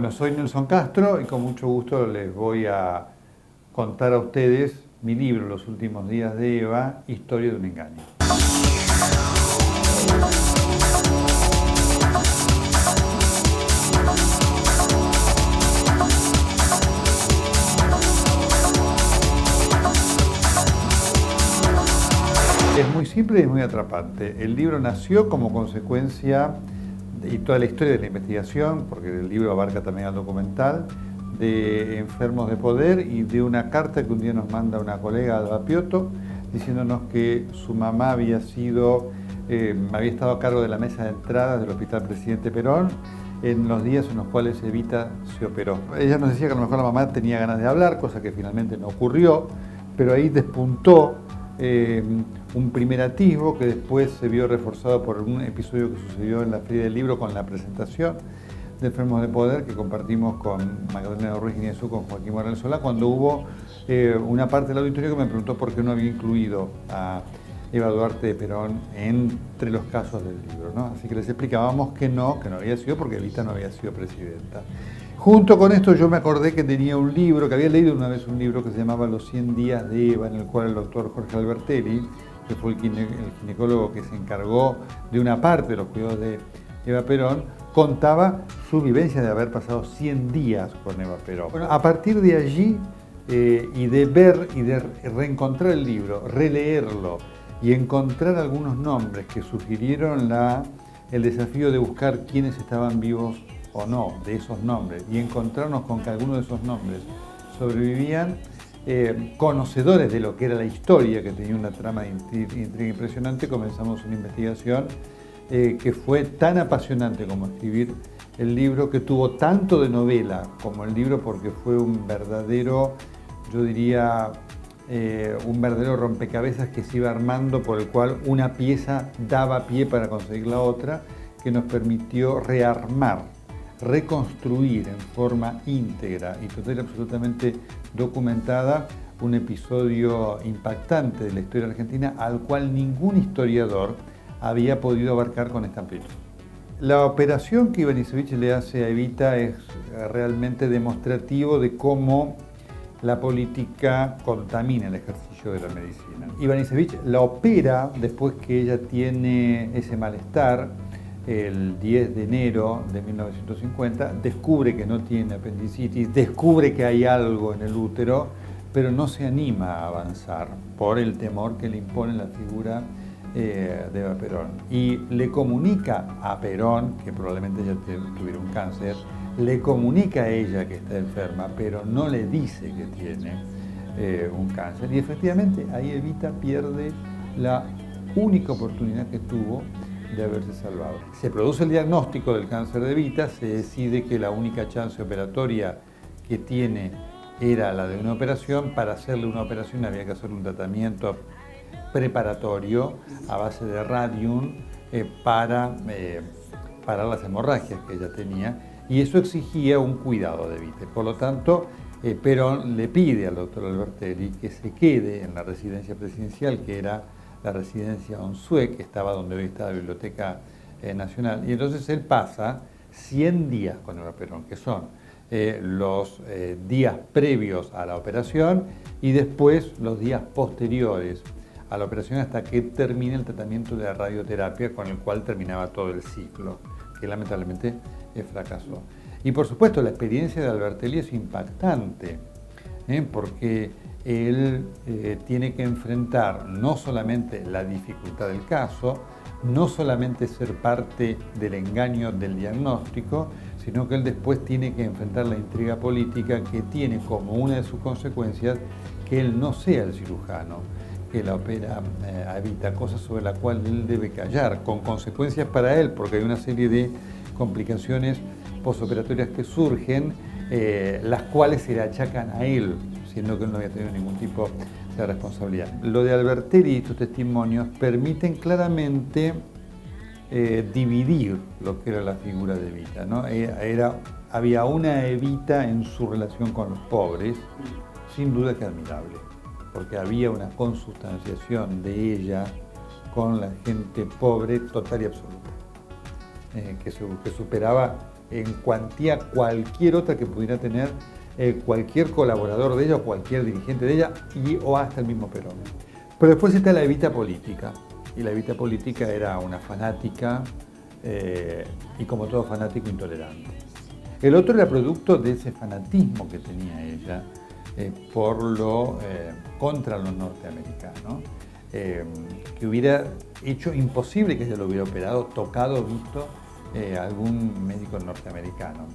Bueno, soy Nelson Castro y con mucho gusto les voy a contar a ustedes mi libro, Los últimos días de Eva, Historia de un engaño. Es muy simple y es muy atrapante. El libro nació como consecuencia, y toda la historia de la investigación, porque el libro abarca también al documental, de enfermos de poder y de una carta que un día nos manda una colega, Alba Piotto, diciéndonos que su mamá había estado a cargo de la mesa de entradas del Hospital Presidente Perón en los días en los cuales Evita se operó. Ella nos decía que a lo mejor la mamá tenía ganas de hablar, cosa que finalmente no ocurrió, pero ahí despuntó un primer atisbo que después se vio reforzado por un episodio que sucedió en la Feria del Libro con la presentación de Enfermos de Poder que compartimos con Magdalena Ruiz Guiñazú, con Joaquín Morales Solá, cuando hubo una parte del auditorio que me preguntó por qué no había incluido a Eva Duarte de Perón entre los casos del libro, ¿no? Así que les explicábamos que no había sido porque Evita no había sido presidenta. Junto con esto yo me acordé que tenía un libro, que había leído una vez un libro que se llamaba Los 100 días de Eva, en el cual el doctor Jorge Albertelli, que fue el ginecólogo que se encargó de una parte de los cuidados de Eva Perón, contaba su vivencia de haber pasado 100 días con Eva Perón. Bueno, a partir de allí, y de ver y de reencontrar el libro, releerlo y encontrar algunos nombres que sugirieron el desafío de buscar quiénes estaban vivos o no de esos nombres y encontrarnos con que algunos de esos nombres sobrevivían, conocedores de lo que era la historia, que tenía una trama de intriga impresionante, comenzamos una investigación que fue tan apasionante como escribir el libro, que tuvo tanto de novela como el libro, porque fue un verdadero, yo diría, un verdadero rompecabezas que se iba armando, por el cual una pieza daba pie para conseguir la otra, que nos permitió rearmar, reconstruir en forma íntegra y total y absolutamente documentada un episodio impactante de la historia argentina al cual ningún historiador había podido abarcar con esta amplitud. La operación que Ivanisevic le hace a Evita es realmente demostrativo de cómo la política contamina el ejercicio de la medicina. Ivanisevic la opera después que ella tiene ese malestar, el 10 de enero de 1950, descubre que no tiene apendicitis, descubre que hay algo en el útero, pero no se anima a avanzar por el temor que le impone la figura de Eva Perón. Y le comunica a Perón, que probablemente ella tuviera un cáncer, le comunica a ella que está enferma, pero no le dice que tiene un cáncer. Y efectivamente ahí Evita pierde la única oportunidad que tuvo de haberse salvado. Se produce el diagnóstico del cáncer de Evita, se decide que la única chance operatoria que tiene era la de una operación. Para hacerle una operación había que hacer un tratamiento preparatorio a base de radium para parar las hemorragias que ella tenía, y eso exigía un cuidado de Evita. Por lo tanto, Perón le pide al doctor Albertelli que se quede en la residencia presidencial, que era la residencia Onsue, que estaba donde hoy está la Biblioteca Nacional, y entonces él pasa 100 días con Eva Perón, que son los días previos a la operación y después los días posteriores a la operación, hasta que termine el tratamiento de la radioterapia, con el cual terminaba todo el ciclo, que lamentablemente fracasó. Y por supuesto la experiencia de Albertelli es impactante, porque él tiene que enfrentar no solamente la dificultad del caso, no solamente ser parte del engaño del diagnóstico, sino que él después tiene que enfrentar la intriga política que tiene como una de sus consecuencias que él no sea el cirujano que la opera a Evita, cosa sobre la cual él debe callar, con consecuencias para él, porque hay una serie de complicaciones posoperatorias que surgen, las cuales se le achacan a él, siendo que él no había tenido ningún tipo de responsabilidad. Lo de Albertelli y estos testimonios permiten claramente dividir lo que era la figura de Evita, ¿no? Había una Evita en su relación con los pobres, sin duda que admirable, porque había una consustanciación de ella con la gente pobre total y absoluta, que superaba en cuantía cualquier otra que pudiera tener cualquier colaborador de ella o cualquier dirigente de ella o hasta el mismo Perón. Pero después está la Evita política, y la Evita política era una fanática y como todo fanático intolerante. El otro era producto de ese fanatismo que tenía ella contra los norteamericanos, que hubiera hecho imposible que ella lo hubiera operado, tocado, visto algún médico norteamericano.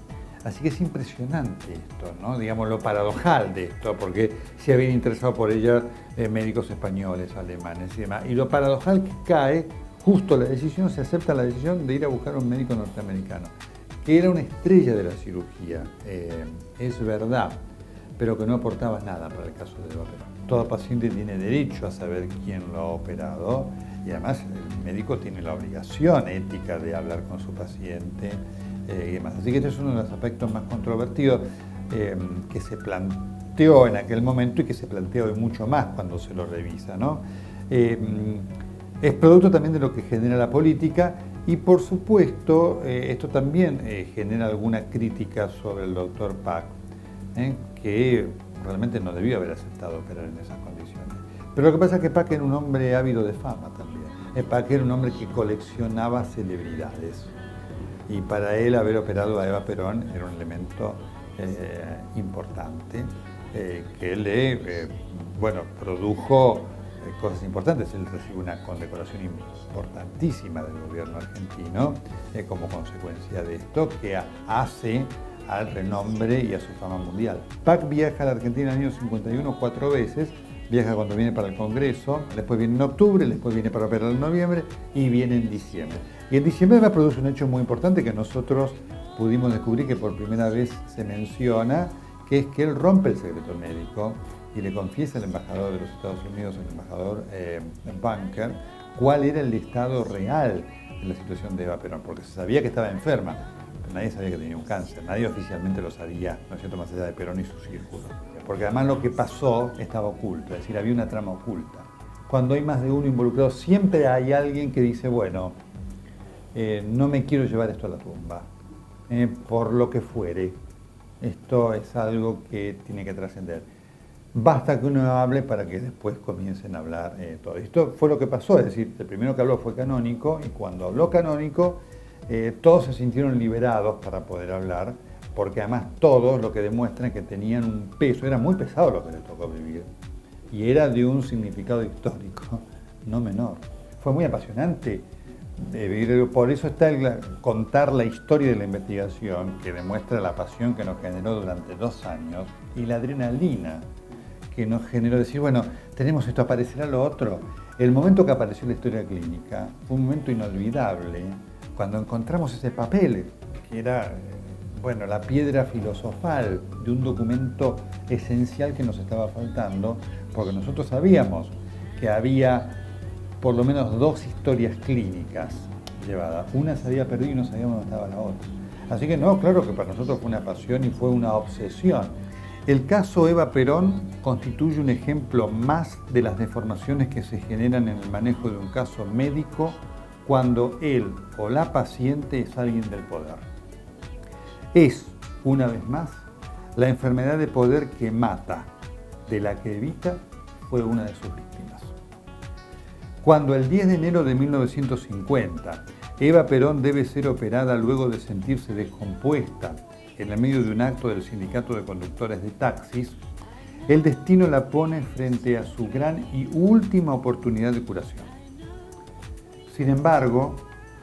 Así que es impresionante esto, ¿no? Digamos, lo paradojal de esto, porque se habían interesado por ella médicos españoles, alemanes y demás. Y lo paradojal que cae, justo la decisión, se acepta la decisión de ir a buscar a un médico norteamericano, que era una estrella de la cirugía, es verdad, pero que no aportaba nada para el caso de Eva Perón. Todo paciente tiene derecho a saber quién lo ha operado y además el médico tiene la obligación ética de hablar con su paciente y demás. Así que este es uno de los aspectos más controvertidos que se planteó en aquel momento y que se plantea hoy mucho más cuando se lo revisa, ¿no? Es producto también de lo que genera la política y por supuesto esto también genera alguna crítica sobre el doctor Pack, que realmente no debió haber aceptado operar en esas condiciones. Pero lo que pasa es que Pack era un hombre ávido de fama también. Pack era un hombre que coleccionaba celebridades y para él haber operado a Eva Perón era un elemento importante que le produjo cosas importantes. Él recibe una condecoración importantísima del gobierno argentino como consecuencia de esto, que hace al renombre y a su fama mundial. Pack viaja a la Argentina en el año 51 4 veces, viaja cuando viene para el Congreso, después viene en octubre, después viene para operar en noviembre y viene en diciembre. Y en diciembre me produce un hecho muy importante que nosotros pudimos descubrir que por primera vez se menciona, que es que él rompe el secreto médico y le confiesa al embajador de los Estados Unidos, el embajador Bunker, cuál era el estado real de la situación de Eva Perón, porque se sabía que estaba enferma, pero nadie sabía que tenía un cáncer, nadie oficialmente lo sabía, ¿no es cierto?, más allá de Perón y su círculo. Porque además lo que pasó estaba oculto, es decir, había una trama oculta. Cuando hay más de uno involucrado, siempre hay alguien que dice, bueno, no me quiero llevar esto a la tumba, por lo que fuere. Esto es algo que tiene que trascender. Basta que uno hable para que después comiencen a hablar todo. Esto fue lo que pasó, es decir, el primero que habló fue Canónico y cuando habló Canónico, todos se sintieron liberados para poder hablar, porque además todos lo que demuestran que tenían un peso, era muy pesado lo que les tocó vivir, y era de un significado histórico no menor. Fue muy apasionante vivir, por eso está contar la historia de la investigación, que demuestra la pasión que nos generó durante 2 años, y la adrenalina que nos generó decir, bueno, tenemos esto, aparecerá lo otro. El momento que apareció la historia clínica fue un momento inolvidable, cuando encontramos ese papel, que era la piedra filosofal de un documento esencial que nos estaba faltando, porque nosotros sabíamos que había por lo menos 2 historias clínicas llevadas. Una se había perdido y no sabíamos dónde estaba la otra. Así que no, claro que para nosotros fue una pasión y fue una obsesión. El caso Eva Perón constituye un ejemplo más de las deformaciones que se generan en el manejo de un caso médico cuando él o la paciente es alguien del poder. Es, una vez más, la enfermedad de poder que mata, de la que Evita fue una de sus víctimas. Cuando el 10 de enero de 1950, Eva Perón debe ser operada luego de sentirse descompuesta en el medio de un acto del Sindicato de Conductores de Taxis, el destino la pone frente a su gran y última oportunidad de curación. Sin embargo,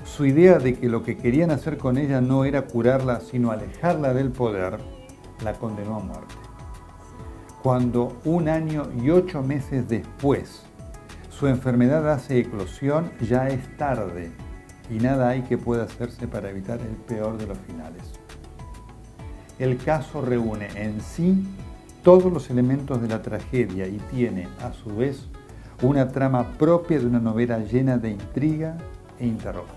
su idea de que lo que querían hacer con ella no era curarla, sino alejarla del poder, la condenó a muerte. Cuando 1 año y 8 meses después su enfermedad hace eclosión, ya es tarde y nada hay que pueda hacerse para evitar el peor de los finales. El caso reúne en sí todos los elementos de la tragedia y tiene, a su vez, una trama propia de una novela llena de intriga e interrogantes.